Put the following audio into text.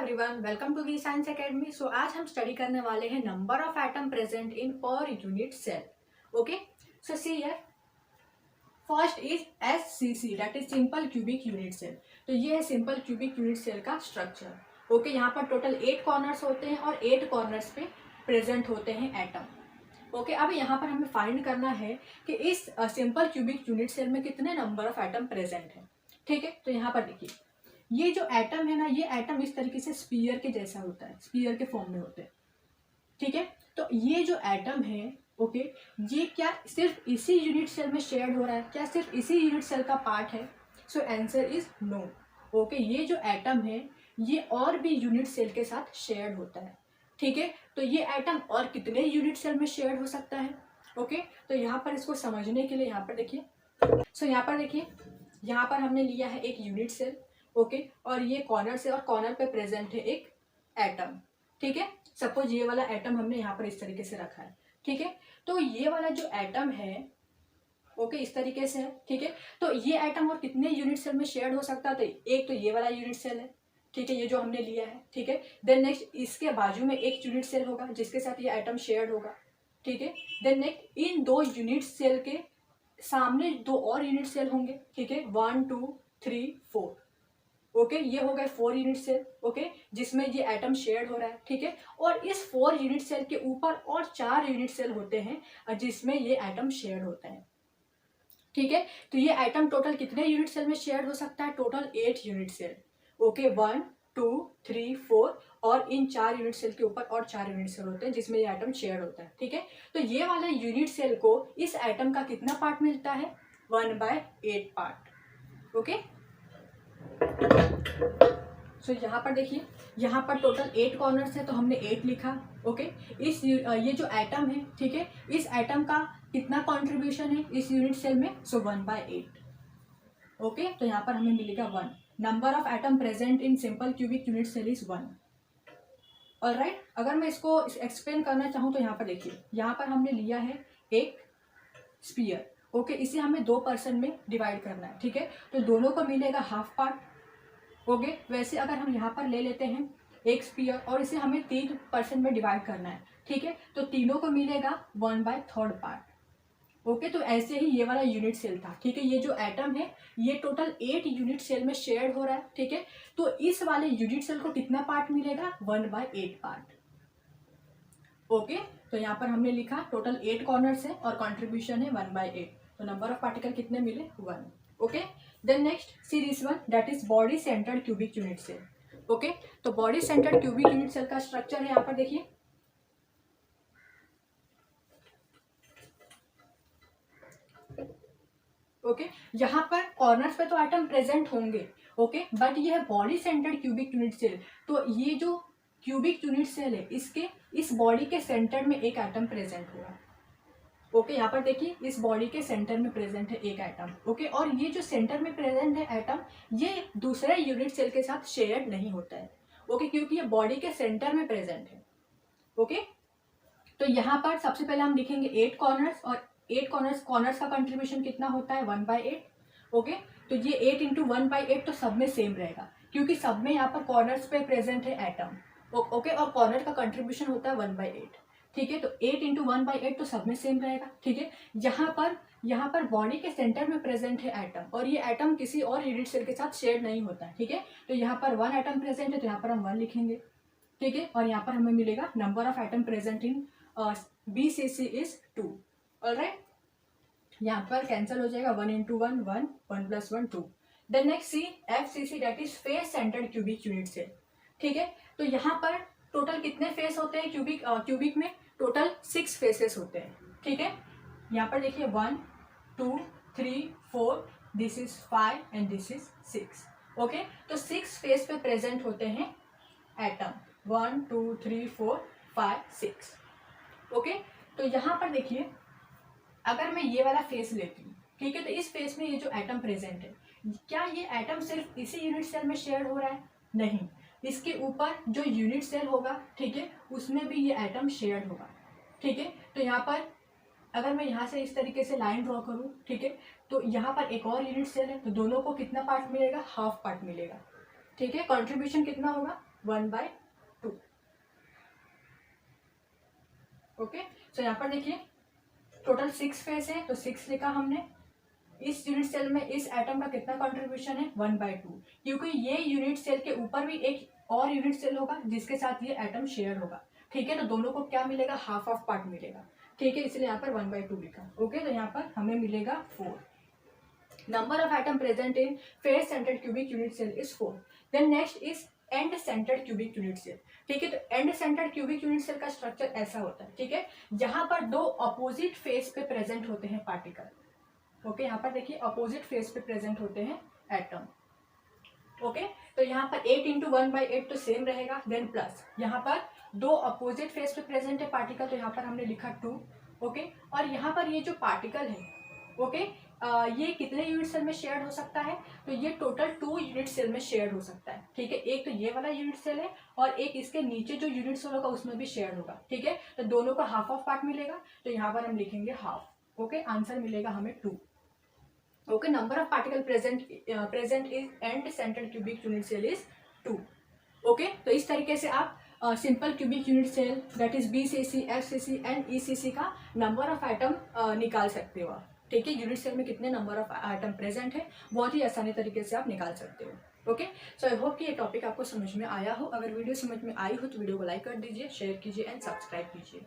Everyone, welcome to the science academy. So आज हम study करने वाले हैं number of atom present in per unit cell. Okay, so see here first is SCC, that is simple cubic unit cell. तो ये है simple cubic unit cell का structure. Okay, यहाँ पर टोटल 8 कॉर्नर्स होते हैं और 8 कॉर्नर्स पे प्रेजेंट होते हैं एटम। ओके, अब यहाँ पर हमें फाइंड करना है कि इस सिंपल क्यूबिक यूनिट सेल में कितने नंबर ऑफ एटम प्रेजेंट है। ठीक है, तो यहाँ पर देखिए ये जो एटम है ना, ये एटम इस तरीके से स्फीयर के जैसा होता है, स्फीयर के फॉर्म में होते हैं। ठीक है, तो ये जो एटम है, ओके, ये क्या सिर्फ इसी यूनिट सेल में शेयर्ड हो रहा है? क्या सिर्फ इसी यूनिट सेल का पार्ट है? So answer is no. Okay, ये जो एटम है ये और भी यूनिट सेल के साथ शेयर्ड होता है। ठीक है, तो ये एटम और कितने यूनिट सेल में शेयर्ड हो सकता है? ओके, तो यहाँ पर इसको समझने के लिए यहाँ पर देखिए, सो यहाँ पर देखिए, यहाँ पर हमने लिया है एक यूनिट सेल। ओके, और ये कॉर्नर से और कॉर्नर पे प्रेजेंट है एक एटम। ठीक है, सपोज ये वाला एटम हमने यहाँ पर इस तरीके से रखा है। ठीक है, तो ये वाला जो एटम है, ओके, इस तरीके से है। ठीक है, तो ये एटम और कितने यूनिट सेल में शेयर्ड हो सकता है? तो एक तो ये वाला यूनिट सेल है, ठीक है, ये जो हमने लिया है। ठीक है, देन नेक्स्ट इसके बाजू में एक यूनिट सेल होगा जिसके साथ ये एटम शेयर्ड होगा। ठीक है, देन नेक्स्ट इन दो यूनिट सेल के सामने दो और यूनिट सेल होंगे। ठीक है, 1 2 3 4। ओके, ये हो गए 4 यूनिट सेल। ओके, जिसमें ये एटम शेयर्ड हो रहा है। ठीक है, और इस 4 यूनिट सेल के ऊपर और 4 यूनिट सेल होते हैं जिसमें ये एटम शेयर्ड होता है। ठीक है, तो ये एटम टोटल कितने यूनिट सेल में शेयर्ड हो सकता है? Total 8 unit cell. ओके, 1 2 3 4, और इन 4 यूनिट सेल के ऊपर और 4 यूनिट सेल होते हैं जिसमें ये एटम शेयर्ड होता है। ठीक है, तो ये वाला यूनिट सेल को इस एटम का कितना पार्ट मिलता है? 1/8 पार्ट। ओके, सो यहाँ पर देखिए, यहाँ पर टोटल 8 कॉर्नर्स है तो हमने 8 लिखा। ओके, इस ये जो एटम है, ठीक है, इस एटम का कितना कंट्रीब्यूशन है इस यूनिट सेल में? सो 1/8। ओके, तो यहाँ पर हमें मिलेगा 1। Number of atom present in simple cubic unit cell is 1। Alright, अगर मैं इसको एक्सप्लेन करना चाहूँ तो यहाँ पर देखिए, यहाँ पर हमने लिया है एक स्पीयर। ओके, इसे हमें 2 पर्सन में डिवाइड करना है। ठीक है, तो दोनों को मिलेगा हाफ पार्ट। ओके, वैसे अगर हम यहाँ पर ले लेते हैं एक स्पीयर और इसे हमें 3 पर्सन में डिवाइड करना है। ठीक है, तो तीनों को मिलेगा 1/3 पार्ट। ओके, तो ऐसे ही ये वाला यूनिट सेल था। ठीक है, ये जो एटम है ये टोटल 8 यूनिट सेल में शेयर्ड हो रहा है। ठीक है, तो इस वाले यूनिट सेल को कितना पार्ट मिलेगा? 1/8 पार्ट। ओके, तो यहाँ पर हमने लिखा टोटल 8 कॉर्नर्स है और कॉन्ट्रीब्यूशन है 1/8। तो नंबर ऑफ पार्टिकल कितने मिले? 1। Okay, then next see this one, that is body centred cubic unit cell. Okay, तो body centred cubic unit cell का स्ट्रक्चर है यहाँ पर देखिए। ओके, यहाँ पर कॉर्नर्स पे तो एटम प्रेजेंट होंगे। ओके, बट ये है body centred cubic unit cell. तो ये जो क्यूबिक यूनिट सेल है इसके इस बॉडी के सेंटर में एक एटम प्रेजेंट होगा। ओके, यहाँ पर देखिए इस बॉडी के सेंटर में प्रेजेंट है एक एटम। ओके, और ये जो सेंटर में प्रेजेंट है एटम ये दूसरे यूनिट सेल के साथ शेयर नहीं होता है। ओके, क्योंकि ये बॉडी के सेंटर में प्रेजेंट है। ओके, तो यहाँ पर सबसे पहले हम लिखेंगे 8 कॉर्नर्स, और 8 कॉर्नर्स का कंट्रीब्यूशन कितना होता है? 1/8। ओके, तो ये 8 इंटू 1/8 तो सब में सेम रहेगा क्योंकि सब में यहाँ पर कॉर्नर्स पे प्रेजेंट है एटम। ओके, और कॉर्नर का कंट्रीब्यूशन होता है 1/8। ठीक है, तो 8 इंटू 1/8 तो सब में सेम रहेगा। ठीक है, यहाँ पर बॉडी के सेंटर में प्रेजेंट है एटम और ये एटम किसी और यूनिट सेल के साथ शेयर नहीं होता है। ठीक है, तो यहाँ पर 1 एटम प्रेजेंट है तो यहाँ पर हम 1 लिखेंगे। ठीक है, और यहाँ पर हमें मिलेगा number of atom present in BCC is 2। ऑलराइट, यहाँ पर कैंसिल हो जाएगा, 1 into 1 1, 1 + 1 2। Then next see FCC, that is face centred cubic unit cell. ठीक है, तो यहाँ पर टोटल कितने फेस होते हैं क्यूबिक में? टोटल 6 फेसेस होते हैं। ठीक है, यहाँ पर देखिए 1 2 3 4, this is 5 and this is 6। Okay, तो 6 फेस पे प्रेजेंट होते हैं एटम, 1 2 3 4 5 6। ओके, तो यहाँ पर देखिए अगर मैं ये वाला फेस लेती हूँ, ठीक है, तो इस फेस में ये जो एटम प्रेजेंट है, क्या ये एटम सिर्फ इसी यूनिट सेल में शेयर हो रहा है? नहीं, इसके ऊपर जो यूनिट सेल होगा, ठीक है, उसमें भी ये एटम शेयर होगा। ठीक है, तो यहाँ पर अगर मैं यहाँ से इस तरीके से लाइन ड्रॉ करूँ, ठीक है, तो यहाँ पर एक और यूनिट सेल है तो दोनों को कितना पार्ट मिलेगा? हाफ पार्ट मिलेगा। ठीक है, कंट्रीब्यूशन कितना होगा 1/2। ओके, सो यहाँ पर देखिए टोटल 6 फेस है, तो 6 लिखा हमने। इस यूनिट सेल में इस एटम का कितना कंट्रीब्यूशन है 1/2, क्योंकि ये यूनिट सेल के ऊपर भी एक और यूनिट सेल होगा जिसके साथ ये एटम शेयर होगा। ठीक है, तो दोनों को क्या मिलेगा, हाफ ऑफ पार्ट मिलेगा। ठीक है, इसलिए यहाँ पर 1/2 लिखा। ओके, तो यहाँ पर हमें मिलेगा 4। Number of atom present in face centred cubic unit cell is 4। Then next is end centred cubic unit cell. ठीक है, तो end centred cubic unit cell का स्ट्रक्चर ऐसा होता है। ठीक है, जहां पर दो अपोजिट फेस पे प्रेजेंट होते हैं पार्टिकल। ओके, यहाँ पर देखिए अपोजिट फेस पे प्रेजेंट होते हैं एटम। ओके, तो यहाँ पर 8 इंटू 1/8 तो सेम रहेगा। देन प्लस यहाँ पर दो अपोजिट फेस पे प्रेजेंट है पार्टिकल, तो यहाँ पर हमने लिखा 2। ओके, और यहाँ पर ये जो पार्टिकल है, ओके, ये कितने यूनिट सेल में शेयर हो सकता है, तो ये टोटल 2 यूनिट सेल में शेयर हो सकता है। ठीक है, एक तो ये वाला यूनिट सेल है और एक इसके नीचे जो यूनिट सेल होगा उसमें भी शेयर होगा। ठीक है, तो दोनों का हाफ ऑफ पार्ट मिलेगा, तो यहाँ पर हम लिखेंगे हाफ। ओके, आंसर मिलेगा हमें 2। Okay, number of particle present is end centred cubic unit cell is 2। Okay, तो इस तरीके से आप simple cubic unit cell that is BCC, FCC and ECC का नंबर ऑफ आइटम निकाल सकते हो आप। ठीक है, यूनिट सेल में कितने नंबर ऑफ आइटम प्रेजेंट है बहुत ही आसानी तरीके से आप निकाल सकते हो। ओके, सो आई होप कि ये टॉपिक आपको समझ में आया हो। अगर वीडियो समझ में आई हो तो वीडियो को लाइक कर दीजिए, शेयर कीजिए एंड सब्सक्राइब कीजिए।